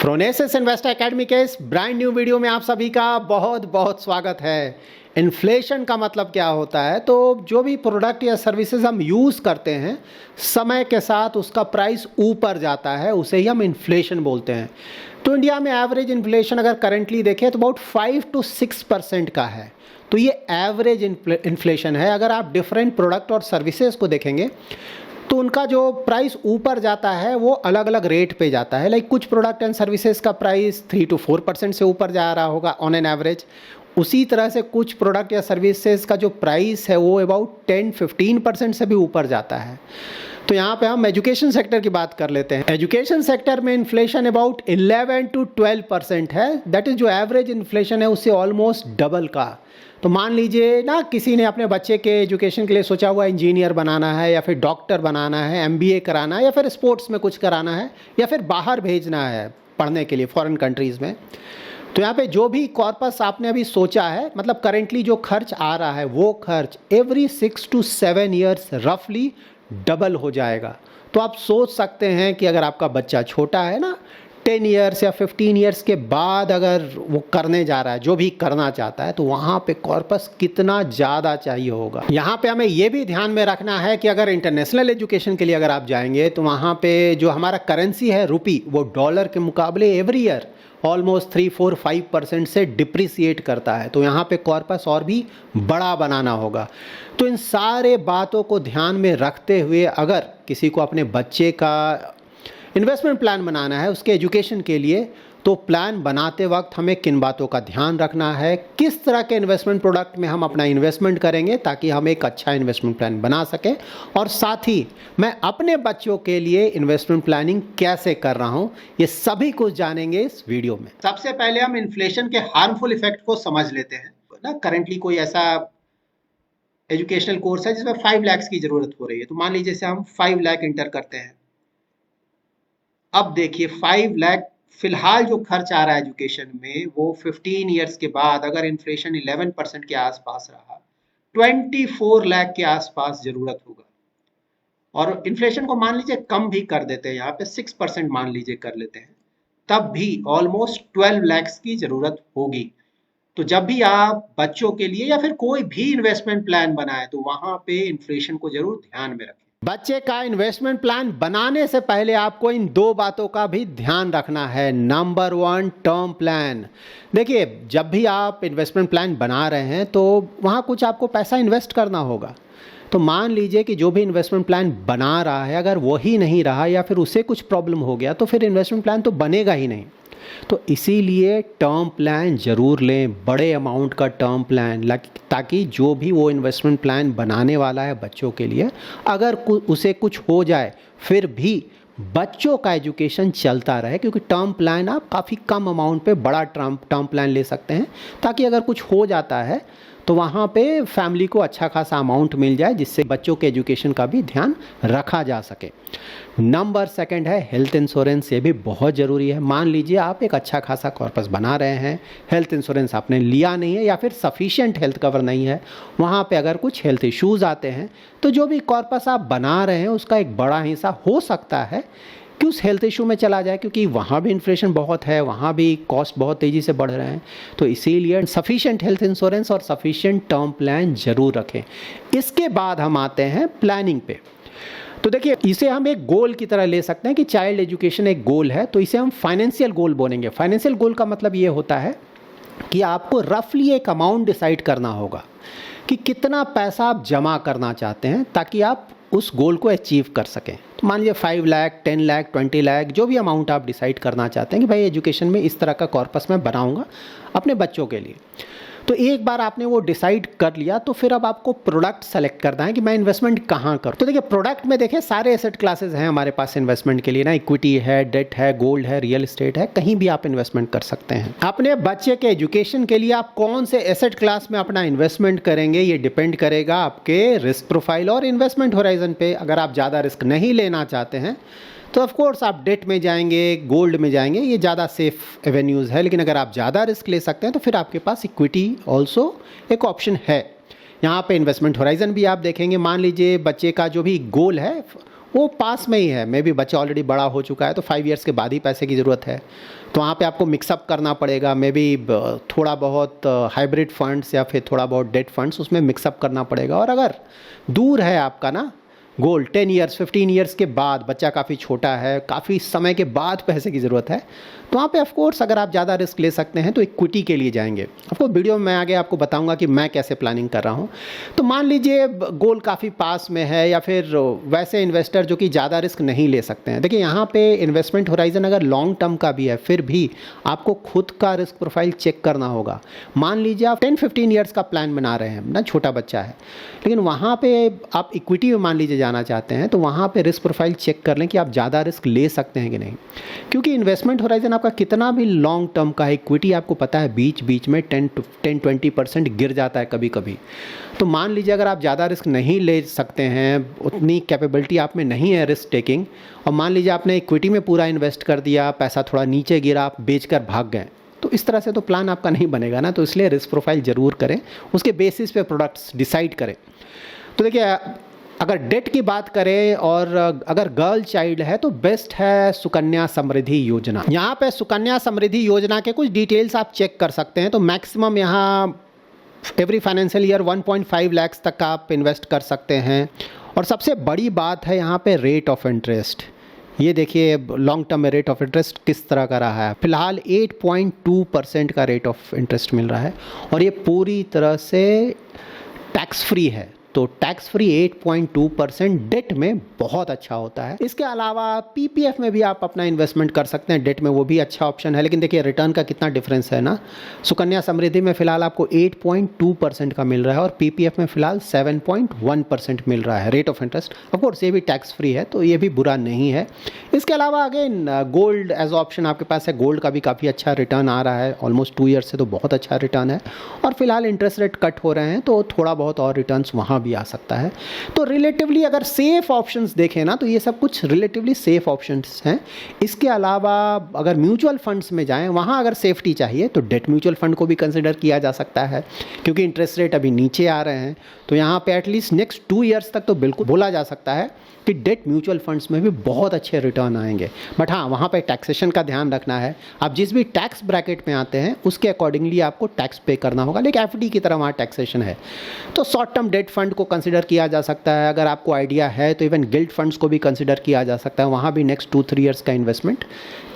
Phronesis investor academy के इस brand new video में आप सभी का बहुत बहुत स्वागत है। इन्फ्लेशन का मतलब क्या होता है? तो जो भी प्रोडक्ट या सर्विसेज हम यूज़ करते हैं, समय के साथ उसका प्राइस ऊपर जाता है, उसे ही हम इन्फ्लेशन बोलते हैं। तो इंडिया में एवरेज इन्फ्लेशन अगर करेंटली देखें तो अबाउट 5 to 6% का है। तो ये एवरेज इन्फ्लेशन है। अगर आप डिफरेंट प्रोडक्ट और सर्विसेज को देखेंगे तो उनका जो प्राइस ऊपर जाता है वो अलग अलग रेट पे जाता है। लाइक कुछ प्रोडक्ट एंड सर्विसेज का प्राइस 3 to 4% से ऊपर जा रहा होगा ऑन एन एवरेज। उसी तरह से कुछ प्रोडक्ट या सर्विसेज का जो प्राइस है वो अबाउट 10-15% से भी ऊपर जाता है। तो यहाँ पे हम एजुकेशन सेक्टर की बात कर लेते हैं। एजुकेशन सेक्टर में इन्फ्लेशन अबाउट 11 to 12% है। दैट इज़ जो एवरेज इन्फ्लेशन है उससे ऑलमोस्ट डबल का। तो मान लीजिए ना, किसी ने अपने बच्चे के एजुकेशन के लिए सोचा हुआ इंजीनियर बनाना है या फिर डॉक्टर बनाना है, MBA कराना है या फिर स्पोर्ट्स में कुछ कराना है या फिर बाहर भेजना है पढ़ने के लिए फॉरेन कंट्रीज़ में। तो यहाँ पे जो भी कॉर्पस आपने अभी सोचा है, मतलब करेंटली जो खर्च आ रहा है वो खर्च एवरी 6 to 7 ईयर्स रफली डबल हो जाएगा। तो आप सोच सकते हैं कि अगर आपका बच्चा छोटा है ना, 10 ईयर्स या 15 ईयर्स के बाद अगर वो करने जा रहा है जो भी करना चाहता है, तो वहाँ पे कॉर्पस कितना ज़्यादा चाहिए होगा। यहाँ पे हमें ये भी ध्यान में रखना है कि अगर इंटरनेशनल एजुकेशन के लिए अगर आप जाएंगे तो वहाँ पे जो हमारा करेंसी है रुपी, वो डॉलर के मुकाबले एवरी ईयर ऑलमोस्ट 3-4-5% से डिप्रिसिएट करता है। तो यहाँ पे कॉर्पस और भी बड़ा बनाना होगा। तो इन सारे बातों को ध्यान में रखते हुए अगर किसी को अपने बच्चे का इन्वेस्टमेंट प्लान बनाना है उसके एजुकेशन के लिए, तो प्लान बनाते वक्त हमें किन बातों का ध्यान रखना है, किस तरह के इन्वेस्टमेंट प्रोडक्ट में हम अपना इन्वेस्टमेंट करेंगे ताकि हम एक अच्छा इन्वेस्टमेंट प्लान बना सकें, और साथ ही मैं अपने बच्चों के लिए इन्वेस्टमेंट प्लानिंग कैसे कर रहा हूं, ये सभी कुछ जानेंगे इस वीडियो में। सबसे पहले हम इन्फ्लेशन के हार्मफुल इफेक्ट को समझ लेते हैं ना। करेंटली कोई ऐसा एजुकेशनल कोर्स है जिसमें 5 लाख की जरूरत हो रही है, तो मान लीजिए जैसे हम 5 लाख इंटर करते हैं। अब देखिए 5 लाख फिलहाल जो खर्च आ रहा है एजुकेशन में, वो 15 ईयर्स के बाद अगर इन्फ्लेशन 11% के आसपास रहा, 24 लाख के आसपास जरूरत होगा। और इन्फ्लेशन को मान लीजिए कम भी कर देते हैं, यहाँ पे 6% मान लीजिए कर लेते हैं, तब भी ऑलमोस्ट 12 लाख की जरूरत होगी। तो जब भी आप बच्चों के लिए या फिर कोई भी इन्वेस्टमेंट प्लान बनाए तो वहां पे इन्फ्लेशन को जरूर ध्यान में रखें। बच्चे का इन्वेस्टमेंट प्लान बनाने से पहले आपको इन 2 बातों का भी ध्यान रखना है। Number 1, term plan. देखिए, जब भी आप इन्वेस्टमेंट प्लान बना रहे हैं तो वहाँ कुछ आपको पैसा इन्वेस्ट करना होगा। तो मान लीजिए कि जो भी इन्वेस्टमेंट प्लान बना रहा है अगर वो ही नहीं रहा या फिर उसे कुछ प्रॉब्लम हो गया, तो फिर इन्वेस्टमेंट प्लान तो बनेगा ही नहीं। तो इसीलिए टर्म प्लान ज़रूर लें, बड़े अमाउंट का टर्म प्लान, ताकि जो भी वो इन्वेस्टमेंट प्लान बनाने वाला है बच्चों के लिए, अगर उसे कुछ हो जाए फिर भी बच्चों का एजुकेशन चलता रहे। क्योंकि टर्म प्लान आप काफ़ी कम अमाउंट पे बड़ा टर्म प्लान ले सकते हैं, ताकि अगर कुछ हो जाता है तो वहाँ पे फैमिली को अच्छा खासा अमाउंट मिल जाए, जिससे बच्चों के एजुकेशन का भी ध्यान रखा जा सके। नंबर 2 है हेल्थ इंश्योरेंस। ये भी बहुत ज़रूरी है। मान लीजिए आप एक अच्छा खासा कॉर्पस बना रहे हैं, हेल्थ इंश्योरेंस आपने लिया नहीं है या फिर सफिशिएंट हेल्थ कवर नहीं है, वहाँ पे अगर कुछ हेल्थ इश्यूज़ आते हैं तो जो भी कॉर्पस आप बना रहे हैं उसका एक बड़ा हिस्सा हो सकता है कि उस हेल्थ इशू में चला जाए, क्योंकि वहाँ भी इन्फ्लेशन बहुत है, वहाँ भी कॉस्ट बहुत तेज़ी से बढ़ रहे हैं। तो इसीलिए सफिशिएंट हेल्थ इंश्योरेंस और सफिशिएंट टर्म प्लान ज़रूर रखें। इसके बाद हम आते हैं प्लानिंग पे। तो देखिए, इसे हम एक गोल की तरह ले सकते हैं कि चाइल्ड एजुकेशन एक गोल है, तो इसे हम फाइनेंशियल गोल बोलेंगे। फाइनेंशियल गोल का मतलब ये होता है कि आपको रफली एक अमाउंट डिसाइड करना होगा कि कितना पैसा आप जमा करना चाहते हैं ताकि आप उस गोल को अचीव कर सकें। तो मान लीजिए 5 लाख, 10 लाख, 20 लाख, जो भी अमाउंट आप डिसाइड करना चाहते हैं कि भाई एजुकेशन में इस तरह का कॉर्पस मैं बनाऊंगा अपने बच्चों के लिए। तो एक बार आपने वो डिसाइड कर लिया तो फिर अब आपको प्रोडक्ट सेलेक्ट करना है कि मैं इन्वेस्टमेंट कहाँ करूँ। तो देखिए, प्रोडक्ट में देखिए सारे एसेट क्लासेस हैं हमारे पास इन्वेस्टमेंट के लिए ना। इक्विटी है, डेट है, गोल्ड है, रियल एस्टेट है, कहीं भी आप इन्वेस्टमेंट कर सकते हैं। अपने बच्चे के एजुकेशन के लिए आप कौन से एसेट क्लास में अपना इन्वेस्टमेंट करेंगे ये डिपेंड करेगा आपके रिस्क प्रोफाइल और इन्वेस्टमेंट होराइजन पे। अगर आप ज़्यादा रिस्क नहीं लेना चाहते हैं तो ऑफ कोर्स आप डेट में जाएंगे, गोल्ड में जाएंगे, ये ज़्यादा सेफ एवेन्यूज़ है। लेकिन अगर आप ज़्यादा रिस्क ले सकते हैं तो फिर आपके पास इक्विटी ऑल्सो एक ऑप्शन है। यहाँ पे इन्वेस्टमेंट होराइजन भी आप देखेंगे। मान लीजिए बच्चे का जो भी गोल है वो पास में ही है, मे बी बच्चा ऑलरेडी बड़ा हो चुका है तो 5 ईयर्स के बाद ही पैसे की ज़रूरत है, तो वहाँ पे आपको मिक्सअप करना पड़ेगा। मे बी थोड़ा बहुत हाइब्रिड फंड्स या फिर थोड़ा बहुत डेट फंड्स उसमें मिक्सअप करना पड़ेगा। और अगर दूर है आपका ना गोल 10 ईयर्स 15 ईयर्स के बाद, बच्चा काफ़ी छोटा है, काफ़ी समय के बाद पैसे की ज़रूरत है, तो वहाँ पे ऑफ कोर्स अगर आप ज़्यादा रिस्क ले सकते हैं तो इक्विटी के लिए जाएंगे। ऑफकोर्स वीडियो में मैं आगे आपको बताऊंगा कि मैं कैसे प्लानिंग कर रहा हूँ। तो मान लीजिए गोल काफ़ी पास में है, या फिर वैसे इन्वेस्टर जो कि ज़्यादा रिस्क नहीं ले सकते हैं। देखिए यहाँ पे इन्वेस्टमेंट होराइजन अगर लॉन्ग टर्म का भी है, फिर भी आपको खुद का रिस्क प्रोफाइल चेक करना होगा। मान लीजिए आप 10-15 ईयर्स का प्लान बना रहे हैं ना, छोटा बच्चा है, लेकिन वहाँ पर आप इक्विटी में मान लीजिए जाना चाहते हैं, तो वहाँ पर रिस्क प्रोफाइल चेक कर लें कि आप ज़्यादा रिस्क ले सकते हैं कि नहीं। क्योंकि इन्वेस्टमेंट होराइजन आपका कितना भी लॉन्ग टर्म का है, इक्विटी आपको पता है बीच बीच में 10-20% गिर जाता है कभी कभी। तो मान लीजिए अगर आप ज़्यादा रिस्क नहीं ले सकते हैं, उतनी कैपेबिलिटी आप में नहीं है रिस्क टेकिंग, और मान लीजिए आपने इक्विटी में पूरा इन्वेस्ट कर दिया, पैसा थोड़ा नीचे गिरा, आप बेचकर भाग गए, तो इस तरह से तो प्लान आपका नहीं बनेगा ना। तो इसलिए रिस्क प्रोफाइल ज़रूर करें, उसके बेसिस पे प्रोडक्ट्स डिसाइड करें। तो देखिए अगर डेट की बात करें और अगर गर्ल चाइल्ड है तो बेस्ट है सुकन्या समृद्धि योजना। यहाँ पे सुकन्या समृद्धि योजना के कुछ डिटेल्स आप चेक कर सकते हैं। तो मैक्सिमम यहाँ एवरी फाइनेंशियल ईयर 1.5 लाख तक आप इन्वेस्ट कर सकते हैं। और सबसे बड़ी बात है यहाँ पे रेट ऑफ इंटरेस्ट। ये देखिए लॉन्ग टर्म में रेट ऑफ इंटरेस्ट किस तरह का रहा है। फिलहाल 8.2% का रेट ऑफ इंटरेस्ट मिल रहा है, और ये पूरी तरह से टैक्स फ्री है। तो टैक्स फ्री 8.2% डेट में बहुत अच्छा होता है। इसके अलावा पीपीएफ में भी आप अपना इन्वेस्टमेंट कर सकते हैं, डेट में वो भी अच्छा ऑप्शन है। लेकिन देखिए रिटर्न का कितना डिफरेंस है ना। सुकन्या समृद्धि में फिलहाल आपको 8.2% का मिल रहा है, और पीपीएफ में फिलहाल 7.1% मिल रहा है रेट ऑफ इंटरेस्ट। ऑफकोर्स ये भी टैक्स फ्री है, तो ये भी बुरा नहीं है। इसके अलावा अगेन गोल्ड एज ऑप्शन आपके पास है। गोल्ड का भी काफ़ी अच्छा रिटर्न आ रहा है, ऑलमोस्ट 2 ईयर्स से तो बहुत अच्छा रिटर्न है। और फिलहाल इंटरेस्ट रेट कट हो रहे हैं, तो थोड़ा बहुत और रिटर्न वहाँ भी आ सकता है। तो रिलेटिवली अगर सेफ ऑप्शंस देखें ना, तो ये सब कुछ रिलेटिवली सेफ ऑप्शंस हैं। इसके अलावा अगर म्यूचुअल फंड्स में जाएं, वहाँ अगर सेफ्टी चाहिए तो डेट म्यूचुअल फंड को भी कंसिडर किया जा सकता है, क्योंकि इंटरेस्ट रेट अभी नीचे आ रहे हैं। तो यहाँ पे एटलीस्ट नेक्स्ट 2 ईयर्स तक तो बिल्कुल बोला जा सकता है कि डेट म्यूचुअल फंड्स में भी बहुत अच्छे रिटर्न आएंगे। बट हाँ, वहाँ पे टैक्सेशन का ध्यान रखना है। आप जिस भी टैक्स ब्रैकेट में आते हैं उसके अकॉर्डिंगली आपको टैक्स पे करना होगा, लेकिन एफडी की तरह वहाँ टैक्सेशन है। तो शॉर्ट टर्म डेट फंड को कंसिडर किया जा सकता है। अगर आपको आइडिया है तो इवन गिल्ड फंड्स को भी कंसिडर किया जा सकता है। वहाँ भी नेक्स्ट 2-3 ईयर्स का इन्वेस्टमेंट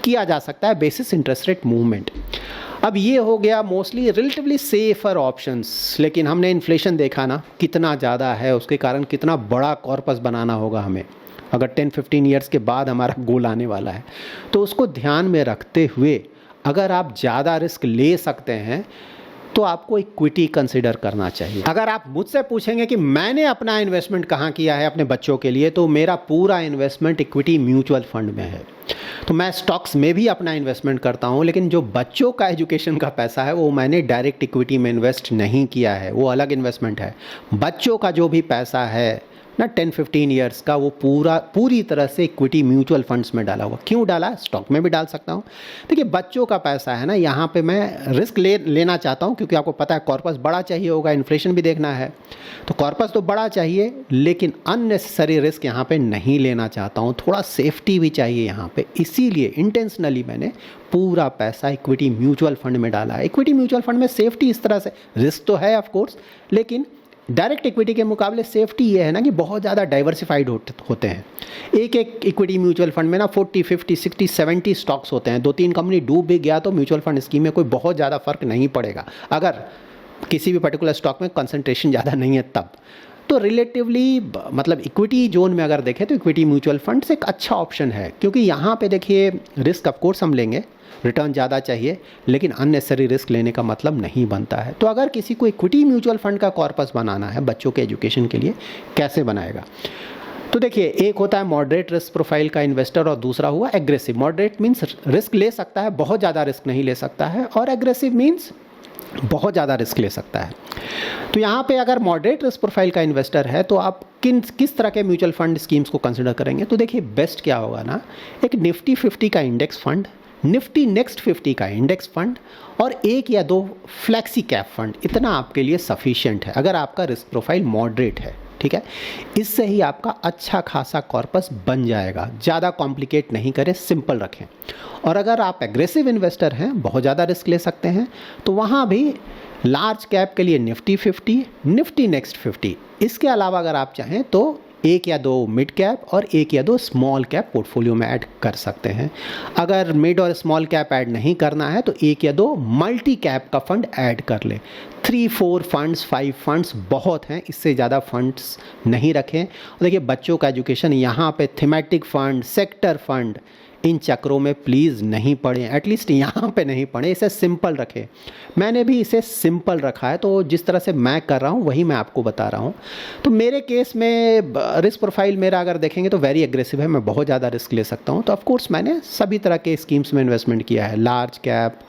किया जा सकता है बेसिस इंटरेस्ट रेट मूवमेंट। अब ये हो गया मोस्टली रिलेटिवली सेफर ऑप्शंस। लेकिन हमने इन्फ्लेशन देखा ना कितना ज़्यादा है, उसके कारण कितना बड़ा कॉर्पस बनाना होगा हमें अगर 10-15 ईयर्स के बाद हमारा गोल आने वाला है। तो उसको ध्यान में रखते हुए अगर आप ज़्यादा रिस्क ले सकते हैं तो आपको इक्विटी कंसिडर करना चाहिए। अगर आप मुझसे पूछेंगे कि मैंने अपना इन्वेस्टमेंट कहाँ किया है अपने बच्चों के लिए, तो मेरा पूरा इन्वेस्टमेंट इक्विटी म्यूचुअल फंड में है। तो मैं स्टॉक्स में भी अपना इन्वेस्टमेंट करता हूँ, लेकिन जो बच्चों का एजुकेशन का पैसा है वो मैंने डायरेक्ट इक्विटी में इन्वेस्ट नहीं किया है, वो अलग इन्वेस्टमेंट है। बच्चों का जो भी पैसा है ना 10-15 ईयर्स का, वो पूरी तरह से इक्विटी म्यूचुअल फंड्स में डाला हुआ। क्यों डाला? स्टॉक में भी डाल सकता हूँ। देखिए बच्चों का पैसा है ना, यहाँ पे मैं रिस्क लेना चाहता हूँ, क्योंकि आपको पता है कॉर्पस बड़ा चाहिए होगा, इन्फ्लेशन भी देखना है। तो कॉर्पस तो बड़ा चाहिए, लेकिन अननेसेसरी रिस्क यहाँ पे नहीं लेना चाहता हूँ। थोड़ा सेफ्टी भी चाहिए यहाँ पे, इसीलिए इंटेंशनली मैंने पूरा पैसा इक्विटी म्यूचुअल फंड में डाला है। इक्विटी म्यूचुअल फंड में सेफ्टी इस तरह से, रिस्क तो है ऑफकोर्स, लेकिन डायरेक्ट इक्विटी के मुकाबले सेफ्टी ये है ना कि बहुत ज़्यादा डाइवर्सिफाइड होते हैं। एक इक्विटी म्यूचुअल फंड में ना 40, 50, 60, 70 स्टॉक्स होते हैं। 2-3 कंपनी डूब भी गया तो म्यूचुअल फंड स्कीम में कोई बहुत ज़्यादा फर्क नहीं पड़ेगा, अगर किसी भी पर्टिकुलर स्टॉक में कंसंट्रेशन ज़्यादा नहीं है तब। तो रिलेटिवली मतलब इक्विटी जोन में अगर देखें तो इक्विटी म्यूचुअल फंड्स एक अच्छा ऑप्शन है, क्योंकि यहाँ पे देखिए रिस्क ऑफकोर्स हम लेंगे, रिटर्न ज़्यादा चाहिए, लेकिन अननेसेसरी रिस्क लेने का मतलब नहीं बनता है। तो अगर किसी को इक्विटी म्यूचुअल फंड का कॉर्पस बनाना है बच्चों के एजुकेशन के लिए, कैसे बनाएगा? तो देखिए एक होता है मॉडरेट रिस्क प्रोफाइल का इन्वेस्टर, और दूसरा हुआ एग्रेसिव। मॉडरेट मीन्स रिस्क ले सकता है, बहुत ज़्यादा रिस्क नहीं ले सकता है, और एग्रेसिव मीन्स बहुत ज़्यादा रिस्क ले सकता है। तो यहाँ पे अगर मॉडरेट रिस्क प्रोफाइल का इन्वेस्टर है तो आप किस तरह के म्यूचुअल फंड स्कीम्स को कंसिडर करेंगे? तो देखिए बेस्ट क्या होगा ना, एक निफ्टी 50 का इंडेक्स फंड, निफ्टी नेक्स्ट 50 का इंडेक्स फंड, और 1 या 2 फ्लैक्सी कैप फंड। इतना आपके लिए सफिशिएंट है अगर आपका रिस्क प्रोफाइल मॉडरेट है। ठीक है। इससे ही आपका अच्छा खासा कॉर्पस बन जाएगा। ज़्यादा कॉम्प्लिकेट नहीं करें, सिंपल रखें। और अगर आप एग्रेसिव इन्वेस्टर हैं, बहुत ज़्यादा रिस्क ले सकते हैं, तो वहाँ भी लार्ज कैप के लिए निफ्टी 50, निफ्टी नेक्स्ट 50। इसके अलावा अगर आप चाहें तो एक या दो मिड कैप और एक या दो स्मॉल कैप पोर्टफोलियो में ऐड कर सकते हैं। अगर मिड और स्मॉल कैप ऐड नहीं करना है तो एक या दो मल्टी कैप का फंड ऐड कर ले। 3-4 फंड्स 5 फंड्स बहुत हैं, इससे ज़्यादा फंड्स नहीं रखें। और देखिए बच्चों का एजुकेशन यहाँ पे थीमेटिक फंड, सेक्टर फंड, इन चक्रों में प्लीज़ नहीं पढ़ें, एटलीस्ट यहाँ पे नहीं पढ़ें। इसे सिंपल रखें। मैंने भी इसे सिंपल रखा है, तो जिस तरह से मैं कर रहा हूँ वही मैं आपको बता रहा हूँ। तो मेरे केस में रिस्क प्रोफाइल मेरा अगर देखेंगे तो वेरी एग्रेसिव है, मैं बहुत ज़्यादा रिस्क ले सकता हूँ। तो ऑफकोर्स मैंने सभी तरह के स्कीम्स में इन्वेस्टमेंट किया है, लार्ज कैप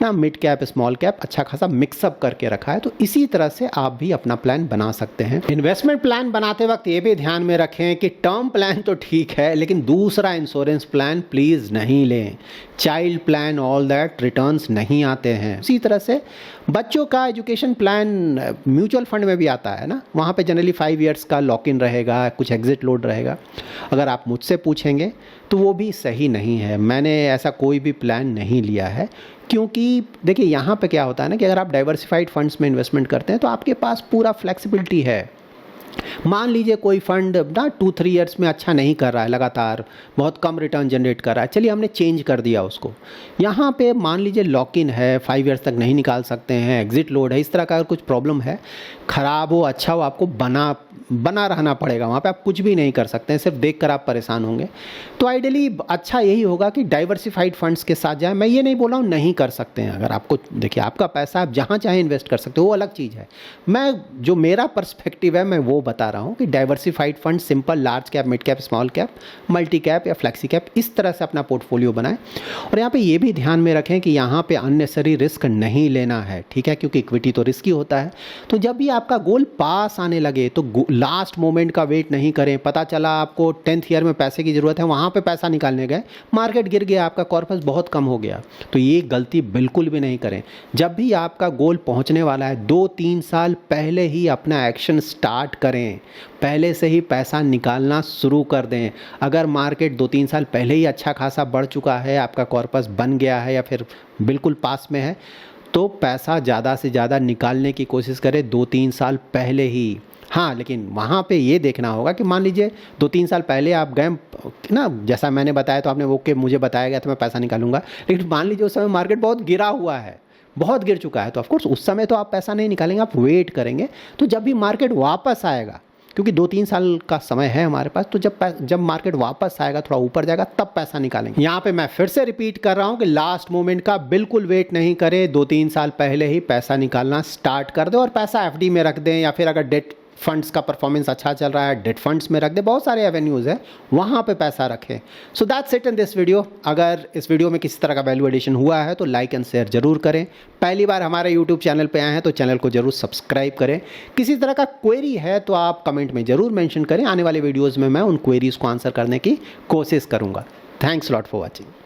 ना, मिड कैप, स्मॉल कैप, अच्छा खासा मिक्सअप करके रखा है। तो इसी तरह से आप भी अपना प्लान बना सकते हैं। इन्वेस्टमेंट प्लान बनाते वक्त ये भी ध्यान में रखें कि टर्म प्लान तो ठीक है, लेकिन दूसरा इंश्योरेंस प्लान प्लीज़ नहीं लें। Child plan, all that returns नहीं आते हैं। इसी तरह से बच्चों का एजुकेशन प्लान म्यूचुअल फंड में भी आता है ना, वहाँ पे जनरली 5 इयर्स का लॉक इन रहेगा, कुछ एग्जिट लोड रहेगा। अगर आप मुझसे पूछेंगे तो वो भी सही नहीं है। मैंने ऐसा कोई भी प्लान नहीं लिया है, क्योंकि देखिए यहाँ पे क्या होता है ना कि अगर आप डाइवर्सिफाइड फंड्स में इन्वेस्टमेंट करते हैं तो आपके पास पूरा फ्लेक्सिबिलिटी है। मान लीजिए कोई फंड ना 2-3 इयर्स में अच्छा नहीं कर रहा है, लगातार बहुत कम रिटर्न जनरेट कर रहा है, चलिए हमने चेंज कर दिया उसको। यहाँ पे मान लीजिए लॉक इन है, 5 इयर्स तक नहीं निकाल सकते हैं, एग्जिट लोड है, इस तरह का अगर कुछ प्रॉब्लम है, ख़राब हो अच्छा हो, आपको बना रहना पड़ेगा। वहाँ पे आप कुछ भी नहीं कर सकते हैं, सिर्फ देखकर आप परेशान होंगे। तो आइडियली अच्छा यही होगा कि डाइवर्सिफाइड फंड्स के साथ जाएं। मैं ये नहीं बोल रहा हूँ नहीं कर सकते हैं, अगर आपको देखिए आपका पैसा आप जहाँ चाहें इन्वेस्ट कर सकते हो, वो अलग चीज़ है। मैं जो मेरा पर्सपेक्टिव है मैं वो बता रहा हूँ कि diversified fund simple large cap, mid cap, small cap, multi cap या फ्लेक्सी कैप, इस तरह से अपना पोर्टफोलियो बनाएं। और यहाँ पे ये भी ध्यान में रखें कि यहाँ पे अननेसेसरी रिस्क नहीं लेना है, ठीक है, क्योंकि इक्विटी तो रिस्की होता है। तो जब भी आपका गोल पास आने लगे तो लास्ट मोमेंट का वेट नहीं करें। पता चला आपको 10th ईयर में पैसे की ज़रूरत है, वहाँ पे पैसा निकालने गए, मार्केट गिर गया, आपका कॉर्पस बहुत कम हो गया, तो ये गलती बिल्कुल भी नहीं करें। जब भी आपका गोल पहुँचने वाला है 2-3 साल पहले ही अपना एक्शन स्टार्ट करें, पहले से ही पैसा निकालना शुरू कर दें। अगर मार्केट 2-3 साल पहले ही अच्छा खासा बढ़ चुका है, आपका कॉर्पस बन गया है या फिर बिल्कुल पास में है, तो पैसा ज़्यादा से ज़्यादा निकालने की कोशिश करें 2-3 साल पहले ही। हाँ, लेकिन वहाँ पे ये देखना होगा कि मान लीजिए 2-3 साल पहले आप गए ना, जैसा मैंने बताया तो आपने वो कि मुझे बताया गया था मैं पैसा निकालूंगा, लेकिन मान लीजिए उस समय मार्केट बहुत गिरा हुआ है, बहुत गिर चुका है, तो ऑफकोर्स उस समय तो आप पैसा नहीं निकालेंगे, आप वेट करेंगे। तो जब भी मार्केट वापस आएगा, क्योंकि 2-3 साल का समय है हमारे पास, तो जब मार्केट वापस आएगा, थोड़ा ऊपर जाएगा, तब पैसा निकालेंगे। यहाँ पे मैं फिर से रिपीट कर रहा हूँ कि लास्ट मोमेंट का बिल्कुल वेट नहीं करें, 2-3 साल पहले ही पैसा निकालना स्टार्ट कर दो और पैसा एफडी में रख दें, या फिर अगर डेट फंड्स का परफॉर्मेंस अच्छा चल रहा है डेट फंड्स में रख दे, बहुत सारे एवेन्यूज़ है, वहाँ पे पैसा रखें। So that's it in this video. अगर इस वीडियो में किसी तरह का वैल्यू एडिशन हुआ है तो लाइक एंड शेयर जरूर करें। पहली बार हमारे यूट्यूब चैनल पे आए हैं तो चैनल को जरूर सब्सक्राइब करें। किसी तरह का क्वेरी है तो आप कमेंट में ज़रूर मेंशन करें, आने वाले वीडियोज़ में मैं उन क्वेरीज़ को आंसर करने की कोशिश करूँगा। Thanks lot for watching.